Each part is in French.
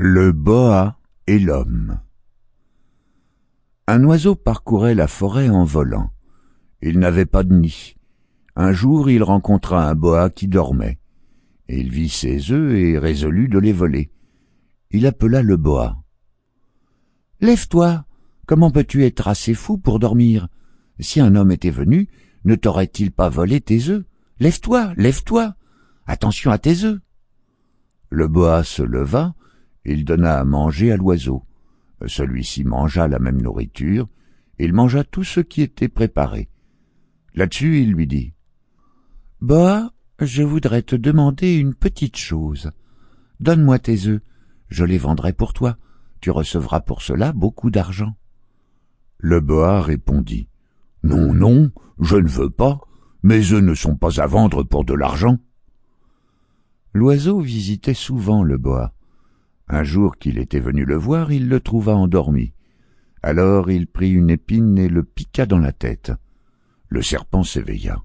Le boa et l'homme. Un oiseau parcourait la forêt en volant. Il n'avait pas de nid. Un jour, il rencontra un boa qui dormait. Il vit ses œufs et résolut de les voler. Il appela le boa. « Lève-toi, comment peux-tu être assez fou pour dormir? Si un homme était venu, ne t'aurait-il pas volé tes œufs? Lève-toi, lève-toi, attention à tes œufs. » Le boa se leva, il donna à manger à l'oiseau. Celui-ci mangea la même nourriture, il mangea tout ce qui était préparé. Là-dessus, il lui dit « Boa, je voudrais te demander une petite chose. Donne-moi tes œufs, je les vendrai pour toi. Tu recevras pour cela beaucoup d'argent. » Le boa répondit « Non, non, je ne veux pas. Mes œufs ne sont pas à vendre pour de l'argent. » L'oiseau visitait souvent le boa. Un jour qu'il était venu le voir, il le trouva endormi. Alors il prit une épine et le piqua dans la tête. Le serpent s'éveilla.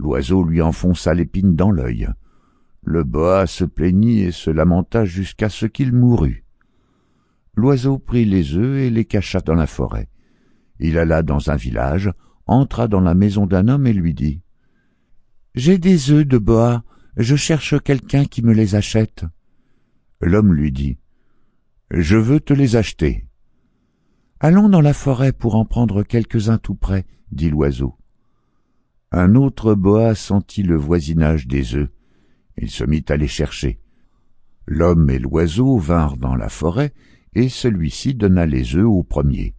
L'oiseau lui enfonça l'épine dans l'œil. Le boa se plaignit et se lamenta jusqu'à ce qu'il mourût. L'oiseau prit les œufs et les cacha dans la forêt. Il alla dans un village, entra dans la maison d'un homme et lui dit « J'ai des œufs de boa, je cherche quelqu'un qui me les achète. » L'homme lui dit « Je veux te les acheter. »« Allons dans la forêt pour en prendre quelques-uns tout près, » dit l'oiseau. Un autre boa sentit le voisinage des œufs. Il se mit à les chercher. L'homme et l'oiseau vinrent dans la forêt, et celui-ci donna les œufs au premier.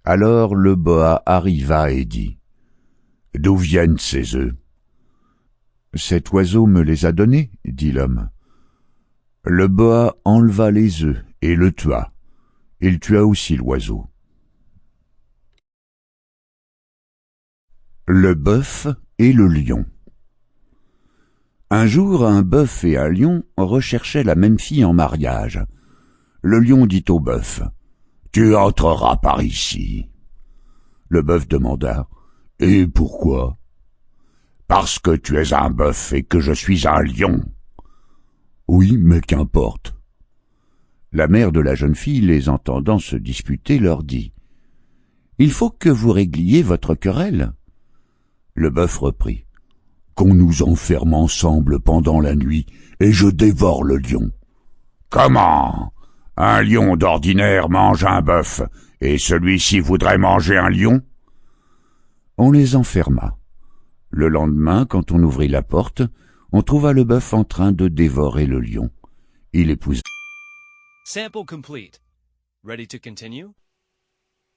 Alors le boa arriva et dit « D'où viennent ces œufs ?»« Cet oiseau me les a donnés, » dit l'homme. Le boa enleva les œufs et le tua. Il tua aussi l'oiseau. Le bœuf et le lion. Un jour, un bœuf et un lion recherchaient la même fille en mariage. Le lion dit au bœuf « Tu entreras par ici. » Le bœuf demanda « Et pourquoi ?»« Parce que tu es un bœuf et que je suis un lion. » « Oui, mais qu'importe. » La mère de la jeune fille, les entendant se disputer, leur dit « Il faut que vous régliez votre querelle. » Le bœuf reprit « Qu'on nous enferme ensemble pendant la nuit, et je dévore le lion. »« Comment ? Un lion d'ordinaire mange un bœuf, et celui-ci voudrait manger un lion ?» On les enferma. Le lendemain, quand on ouvrit la porte, on trouva le bœuf en train de dévorer le lion. Il épousa. Sample complete. Ready to continue?